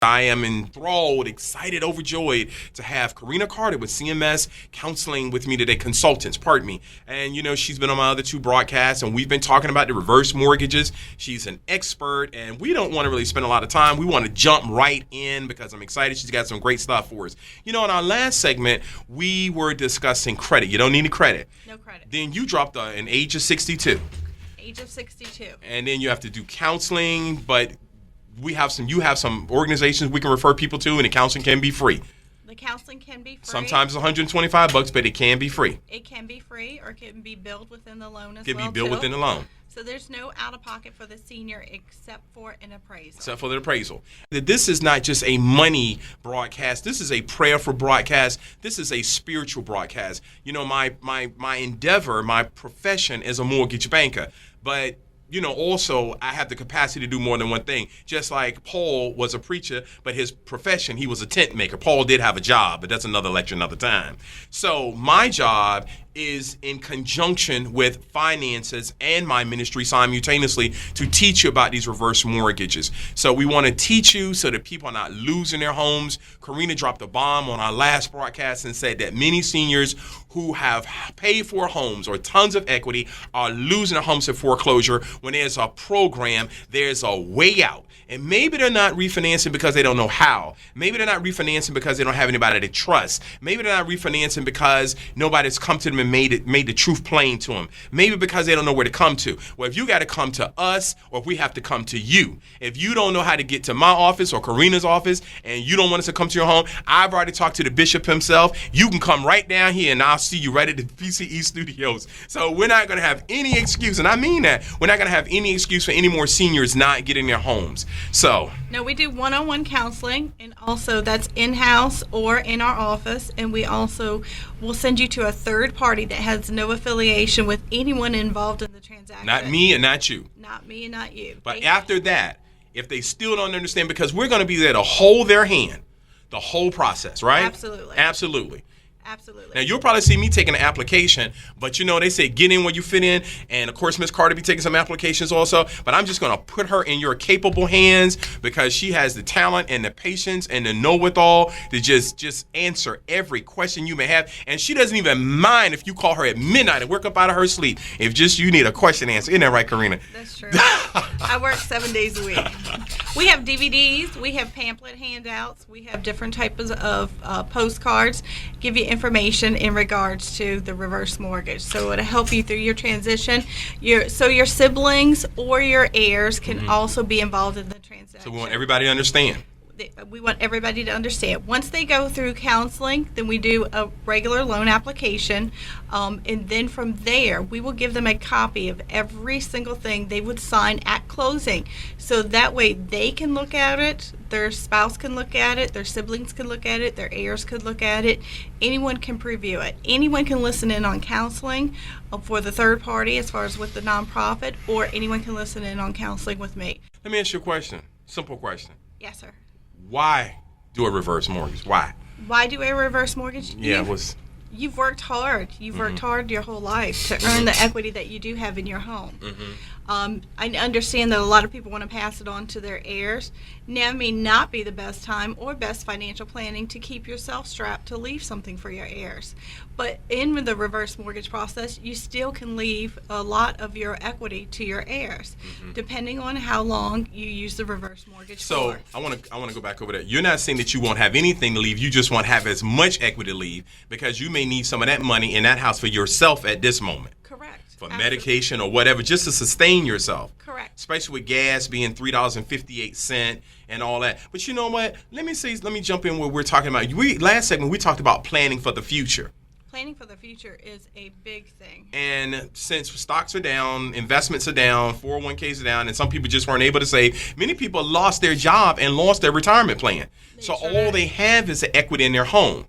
I am enthralled, excited, overjoyed to have Karina Carter with CMS Counseling with me today, consultants, pardon me. And, she's been on my other two broadcasts, and we've been talking about the reverse mortgages. She's an expert, and we don't want to really spend a lot of time. We want to jump right in because I'm excited. She's got some great stuff for us. In our last segment, we were discussing credit. You don't need any credit. No credit. Then you dropped an age of 62. Age of 62. And then you have to do counseling, but you have some organizations we can refer people to, and the counseling can be free. The counseling can be free. Sometimes it's $125, but it can be free. It can be free, or it can be billed within the loan as well. It can be billed within the loan. So there's no out-of-pocket for the senior except for an appraisal. Except for the appraisal. This is not just a money broadcast. This is a prayerful broadcast. This is a spiritual broadcast. My endeavor, my profession is a mortgage banker, but also I have the capacity to do more than one thing. Just like Paul was a preacher, but his profession, he was a tent maker. Paul did have a job, but that's another lecture, another time. So my job is in conjunction with finances and my ministry simultaneously to teach you about these reverse mortgages. So we want to teach you so that people are not losing their homes. Karina dropped a bomb on our last broadcast and said that many seniors who have paid for homes or tons of equity are losing their homes to foreclosure. When there's a program, there's a way out. And maybe they're not refinancing because they don't know how. Maybe they're not refinancing because they don't have anybody to trust. Maybe they're not refinancing because nobody's come to them and made the truth plain to them. Maybe because they don't know where to come to. Well, if you got to come to us, or if we have to come to you. If you don't know how to get to my office or Karina's office, and you don't want us to come to your home, I've already talked to the bishop himself. You can come right down here, and I'll see you right at the PCE studios. So we're not going to have any excuse, and I mean that. We're not going to have any excuse for any more seniors not getting their homes. So no, we do one-on-one counseling, and also that's in-house or in our office, and we also will send you to a third party that has no affiliation with anyone involved in the transaction. Not me and not you. Not me and not you. But after that, if they still don't understand, because we're going to be there to hold their hand, the whole process, right? Absolutely. Absolutely. Absolutely. Now, you'll probably see me taking an application, but they say get in where you fit in. And, of course, Miss Carter be taking some applications also. But I'm just going to put her in your capable hands because she has the talent and the patience and the know-it-all to just answer every question you may have. And she doesn't even mind if you call her at midnight and work up out of her sleep if just you need a question answered. Isn't that right, Karina? That's true. I work 7 days a week. We have DVDs. We have pamphlet handouts. We have different types of postcards. Give you information in regards to the reverse mortgage. So it'll help you through your transition. Your siblings or your heirs can also be involved in the transaction. So we want everybody to understand. We want everybody to understand. Once they go through counseling, then we do a regular loan application, and then from there, we will give them a copy of every single thing they would sign at closing. So that way they can look at it, their spouse can look at it, their siblings can look at it, their heirs could look at it, anyone can preview it. Anyone can listen in on counseling for the third party as far as with the nonprofit, or anyone can listen in on counseling with me. Let me ask you a question. Simple question. Yes, sir. Why do a reverse mortgage? Why? Why do a reverse mortgage? Yeah, You've worked hard. You've worked hard your whole life to earn the equity that you do have in your home. I understand that a lot of people want to pass it on to their heirs. Now may not be the best time or best financial planning to keep yourself strapped to leave something for your heirs. But in the reverse mortgage process, you still can leave a lot of your equity to your heirs, depending on how long you use the reverse mortgage so for. I want to go back over that. You're not saying that you won't have anything to leave. You just won't have as much equity to leave because you may need some of that money in that house for yourself at this moment. Correct. For Absolutely. medication or whatever, just to sustain yourself. Correct. Especially with gas being $3.58 and all that. But you know what? Let me jump in where we're talking about. Last segment, we talked about planning for the future. Planning for the future is a big thing. And since stocks are down, investments are down, 401ks are down, and some people just weren't able to save, many people lost their job and lost their retirement plan. So all they have is the equity in their home.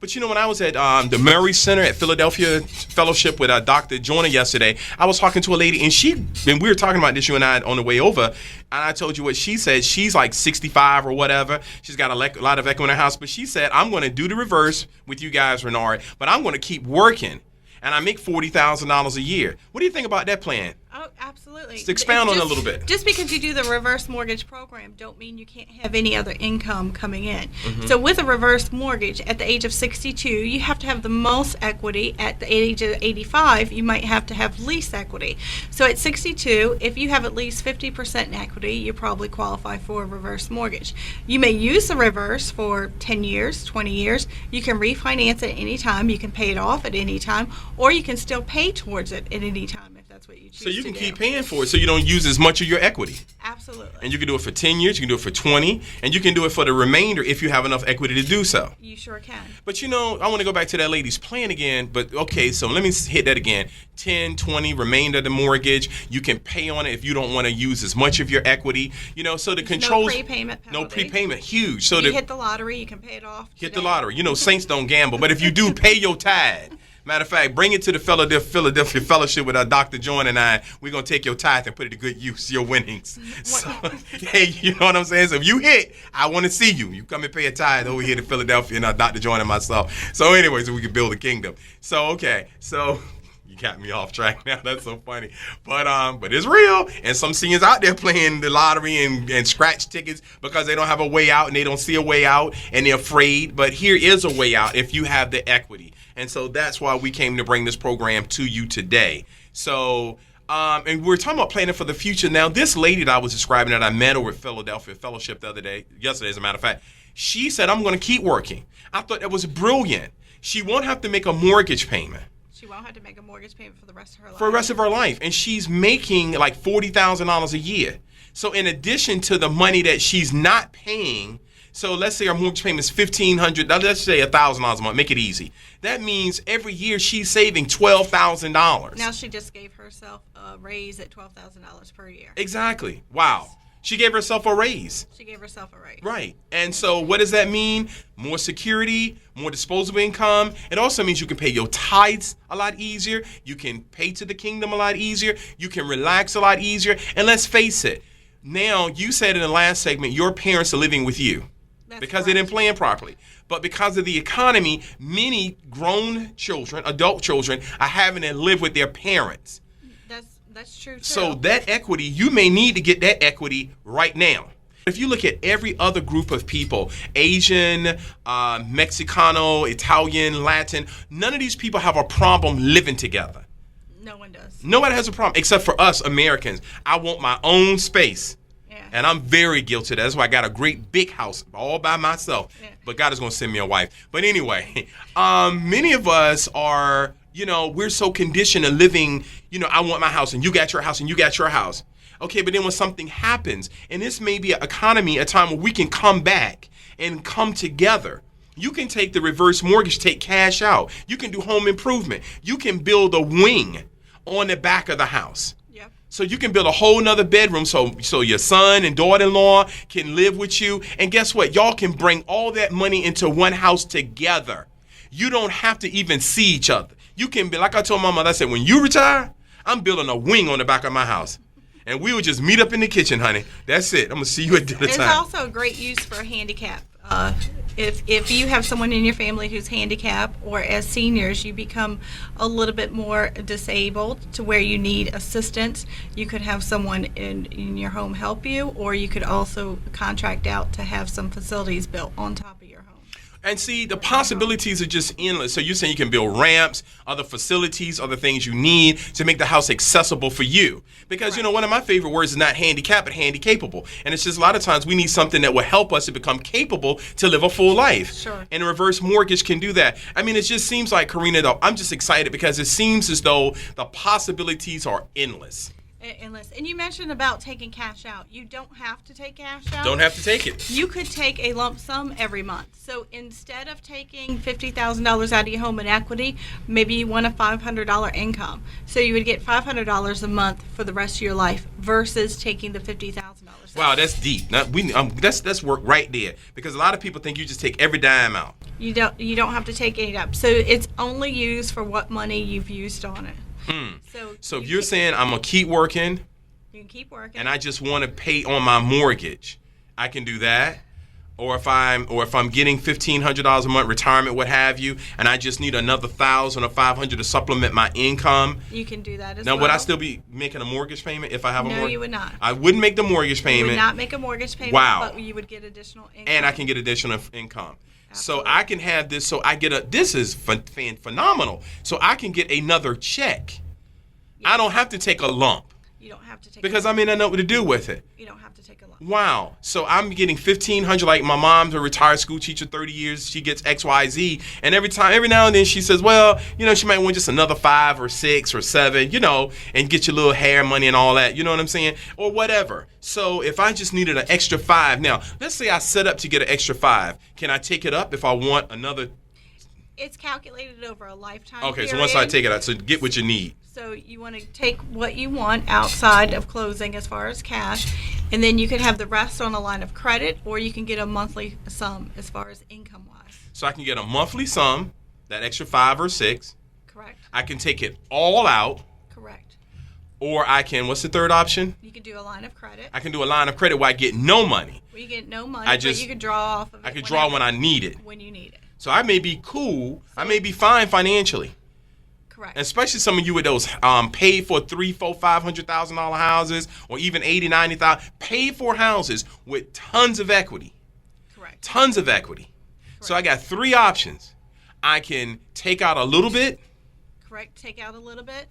But when I was at the Murray Center at Philadelphia Fellowship with Dr. Joyner yesterday, I was talking to a lady, and we were talking about this, you and I, on the way over, and I told you what she said. She's like 65 or whatever. She's got a lot of equity in her house, but she said, I'm going to do the reverse with you guys, Renard, but I'm going to keep working, and I make $40,000 a year. What do you think about that plan? Oh, absolutely. Let's expound on it a little bit. Just because you do the reverse mortgage program don't mean you can't have any other income coming in. So with a reverse mortgage, at the age of 62, you have to have the most equity. At the age of 85, you might have to have least equity. So at 62, if you have at least 50% in equity, you probably qualify for a reverse mortgage. You may use the reverse for 10 years, 20 years. You can refinance it any time. You can pay it off at any time, or you can still pay towards it at any time. That's what you choose. So you can to keep do. paying for it so you don't use as much of your equity. Absolutely. And you can do it for 10 years, you can do it for 20, and you can do it for the remainder if you have enough equity to do so. You sure can. But I want to go back to that lady's plan again, but okay, so let me hit that again. 10, 20, remainder of the mortgage, you can pay on it if you don't want to use as much of your equity. So the controls. No prepayment penalty. No prepayment, huge. So you hit the lottery, you can pay it off. Hit the lottery. Saints don't gamble, but if you do, pay your tithe. Matter of fact, bring it to the Philadelphia Fellowship with Dr. John and I. We're going to take your tithe and put it to good use, your winnings. So, hey, you know what I'm saying? So if you hit, I want to see you. You come and pay a tithe over here to Philadelphia and Dr. John and myself. So anyway, so we can build a kingdom. So, okay. So you got me off track now. That's so funny. But it's real. And some seniors out there playing the lottery and scratch tickets because they don't have a way out and they don't see a way out and they're afraid. But here is a way out if you have the equity. And so that's why we came to bring this program to you today. So, and we're talking about planning for the future. Now, this lady that I was describing that I met over at Philadelphia Fellowship yesterday, as a matter of fact, she said, I'm going to keep working. I thought that was brilliant. She won't have to make a mortgage payment. She won't have to make a mortgage payment for the rest of her life. For the rest of her life. And she's making like $40,000 a year. So in addition to the money that she's not paying, so let's say our mortgage payment is $1,500. Let's say $1,000 a month. Make it easy. That means every year she's saving $12,000. Now she just gave herself a raise at $12,000 per year. Exactly. Wow. She gave herself a raise. She gave herself a raise. Right. And so what does that mean? More security, more disposable income. It also means you can pay your tithes a lot easier. You can pay to the kingdom a lot easier. You can relax a lot easier. And let's face it. Now, you said in the last segment, your parents are living with you. That's because correct. they didn't plan properly. But because of the economy, many grown children, adult children, are having to live with their parents. That's true, too. So that equity, you may need to get that equity right now. If you look at every other group of people, Asian, Mexicano, Italian, Latin, none of these people have a problem living together. No one does. Nobody has a problem except for us Americans. I want my own space. And I'm very guilty of that. That's why I got a great big house all by myself. Yeah. But God is going to send me a wife. But anyway, many of us are, we're so conditioned to living, I want my house and you got your house and you got your house. Okay, but then when something happens, and this may be an economy, a time where we can come back and come together. You can take the reverse mortgage, take cash out. You can do home improvement. You can build a wing on the back of the house. So you can build a whole nother bedroom so your son and daughter-in-law can live with you. And guess what? Y'all can bring all that money into one house together. You don't have to even see each other. You can be, like I told my mother, I said, when you retire, I'm building a wing on the back of my house. And we would just meet up in the kitchen, honey. That's it. I'm going to see you at dinner time. It's also a great use for a handicap. If you have someone in your family who's handicapped, or as seniors you become a little bit more disabled to where you need assistance, you could have someone in your home help you, or you could also contract out to have some facilities built on top of your home. And see, the possibilities are just endless. So you're saying you can build ramps, other facilities, other things you need to make the house accessible for you. Because, one of my favorite words is not handicap, but handy-capable. And it's just a lot of times we need something that will help us to become capable to live a full life. Sure. And a reverse mortgage can do that. I mean, it just seems like, Karina, though, I'm just excited because it seems as though the possibilities are endless. And you mentioned about taking cash out. You don't have to take cash out. Don't have to take it. You could take a lump sum every month. So instead of taking $50,000 out of your home in equity, maybe you want a $500 income. So you would get $500 a month for the rest of your life versus taking the $50,000. Wow, that's deep. That's work right there, because a lot of people think you just take every dime out. You don't have to take any up. So it's only used for what money you've used on it. So if you're saying I'm going to keep working, you can keep working, and I just want to pay on my mortgage, I can do that. or if I'm getting $1,500 a month retirement, what have you, and I just need another 1,000 or 500 to supplement my income. You can do that as now, well. Would I still be making a mortgage payment if I have a mortgage? No, you would not. I wouldn't make the mortgage payment. You would not make a mortgage payment. Wow. But you would get additional income. And I can get additional income. Absolutely. So I can have this. So I get this is phenomenal. So I can get another check. Yes. I don't have to take a lump. You don't have to take because I mean I know what to do with it. You don't have to take a lump. Wow. So I'm getting $1,500. Like my mom's a retired school teacher, 30 years. She gets XYZ. And every now and then she says, well, she might want just another 5 or 6 or 7, and get your little hair money and all that. You know what I'm saying? Or whatever. So if I just needed an extra 5. Now, let's say I set up to get an extra 5. Can I take it up if I want another? It's calculated over a lifetime Okay, period. so once I take it out, so get what you need. So you want to take what you want outside of closing as far as cash, and then you can have the rest on a line of credit, or you can get a monthly sum as far as income-wise. So I can get a monthly sum, that extra 5 or 6. Correct. I can take it all out. Correct. Or I can, what's the third option? You can do a line of credit. I can do a line of credit where I get no money. Where you get no money, but you can draw off of it. I can draw when I need it. When you need it. So I may be cool. I may be fine financially. Correct. Especially some of you with those paid for $300,000, $400,000, $500,000 houses, or even $80,000, $90,000 paid for houses with tons of equity. Correct. Tons of equity. Correct. So I got 3 options. I can take out a little bit. Correct. Take out a little bit.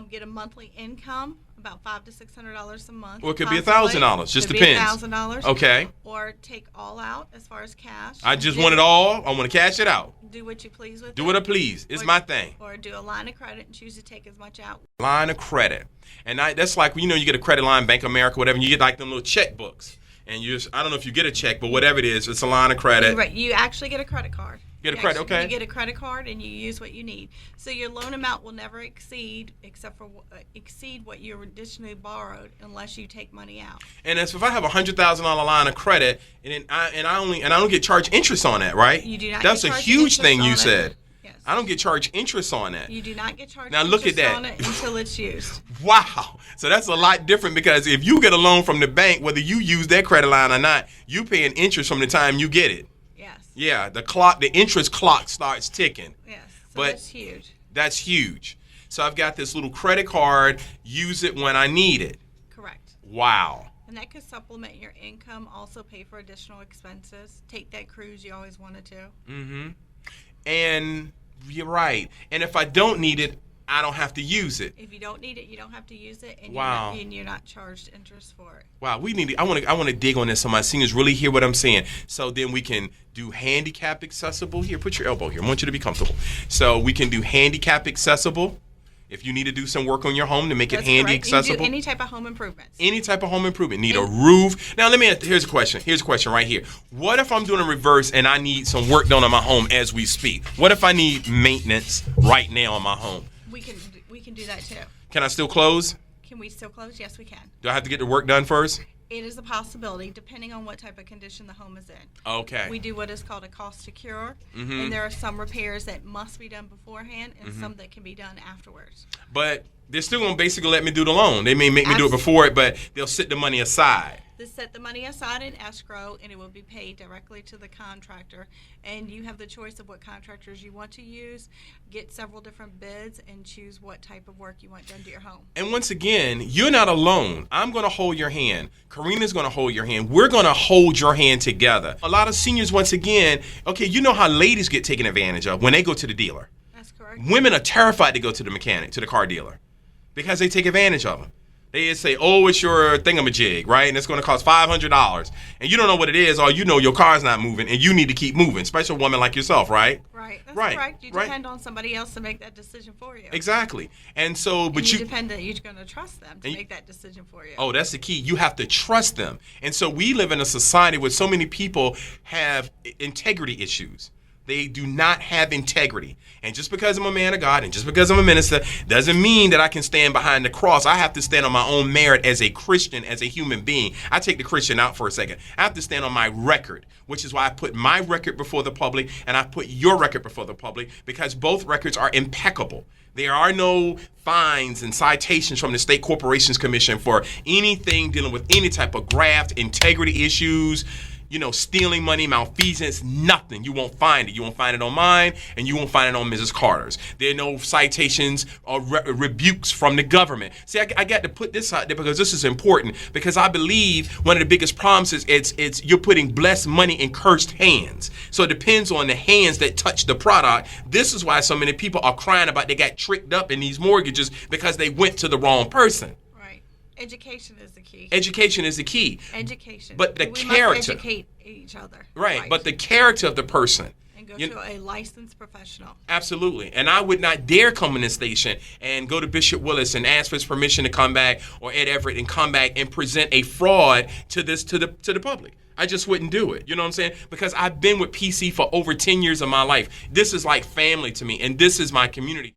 Get a monthly income, about $500 to $600 a month. Or it could be $1,000. Just depends. $1,000. Okay. Or take all out as far as cash. I just want it all. I want to cash it out. Do what you please with it. Do what I please. It's my thing. Or do a line of credit and choose to take as much out. Line of credit. And that's like, you get a credit line, Bank of America, whatever, and you get like them little checkbooks. And I don't know if you get a check, but whatever it is, it's a line of credit. Right. You actually get a credit card. Get a credit, okay. You get a credit card and you use what you need. So your loan amount will never exceed what you additionally borrowed unless you take money out. And as if I have a $100,000 line of credit and I don't get charged interest on that, right? You do not. That's get a charged huge thing you interest on said. it. Yes. I don't get charged interest on that. You do not get charged now look interest at that. on it until it's used. Wow. So that's a lot different because if you get a loan from the bank, whether you use that credit line or not, you paying interest from the time you get it. Yes. Yeah, the interest clock starts ticking. Yes. So but that's huge. That's huge. So I've got this little credit card, use it when I need it. Correct. Wow. And that could supplement your income, also pay for additional expenses, take that cruise you always wanted to. Mm-hmm. And you're right. And if I don't need it, I don't have to use it. If you don't need it, you don't have to use it, and wow. you're not charged interest for it. Wow, I want to dig on this so my seniors really hear what I'm saying. So then we can do handicap accessible. Here, put your elbow here. I want you to be comfortable. So we can do handicap accessible. If you need to do some work on your home to make it handy accessible. You can do any type of home improvements. Any type of home improvement. Need a roof. Now here's a question. Here's a question right here. What if I'm doing a reverse and I need some work done on my home as we speak? What if I need maintenance right now on my home? We can do that too. Can I still close? Can we still close? Yes, we can. Do I have to get the work done first? It is a possibility, depending on what type of condition the home is in. Okay. We do what is called a cost to cure, mm-hmm. and there are some repairs that must be done beforehand and mm-hmm. some that can be done afterwards. But they're still going to basically let me do the loan. They may make me do it before it, but they'll set the money aside. They set the money aside in escrow, and it will be paid directly to the contractor. And you have the choice of what contractors you want to use, get several different bids, and choose what type of work you want done to your home. And once again, you're not alone. I'm going to hold your hand. Karina's going to hold your hand. We're going to hold your hand together. A lot of seniors, once again, okay, you know how ladies get taken advantage of when they go to the dealer. That's correct. Women are terrified to go to the mechanic, to the car dealer, because they take advantage of them. They just say, oh, it's your thingamajig, right? And it's going to cost $500. And you don't know what it is, or you know your car's not moving, and you need to keep moving, especially a woman like yourself, right? Right. That's correct. You depend on somebody else to make that decision for you. Exactly. And so, but you depend that you're going to trust them to make that decision for you. Oh, that's the key. You have to trust them. And so we live in a society where so many people have integrity issues. They do not have integrity. And just because I'm a man of God and just because I'm a minister doesn't mean that I can stand behind the cross. I have to stand on my own merit as a Christian, as a human being. I take the Christian out for a second. I have to stand on my record, which is why I put my record before the public and I put your record before the public, because both records are impeccable. There are no fines and citations from the State Corporations Commission for anything dealing with any type of graft, integrity issues. stealing money, malfeasance, nothing. You won't find it. You won't find it on mine, and you won't find it on Mrs. Carter's. There are no citations or rebukes from the government. See, I got to put this out there because this is important, because I believe one of the biggest problems is it's you're putting blessed money in cursed hands. So it depends on the hands that touch the product. This is why so many people are crying about they got tricked up in these mortgages because they went to the wrong person. Education is the key. Education is the key. Education. But the we character. Must educate each other. Right. But the character of the person. And go to a licensed professional. Absolutely. And I would not dare come in this station and go to Bishop Willis and ask for his permission to come back, or Ed Everett, and come back and present a fraud to the public. I just wouldn't do it. You know what I'm saying? Because I've been with PC for over 10 years of my life. This is like family to me, and this is my community.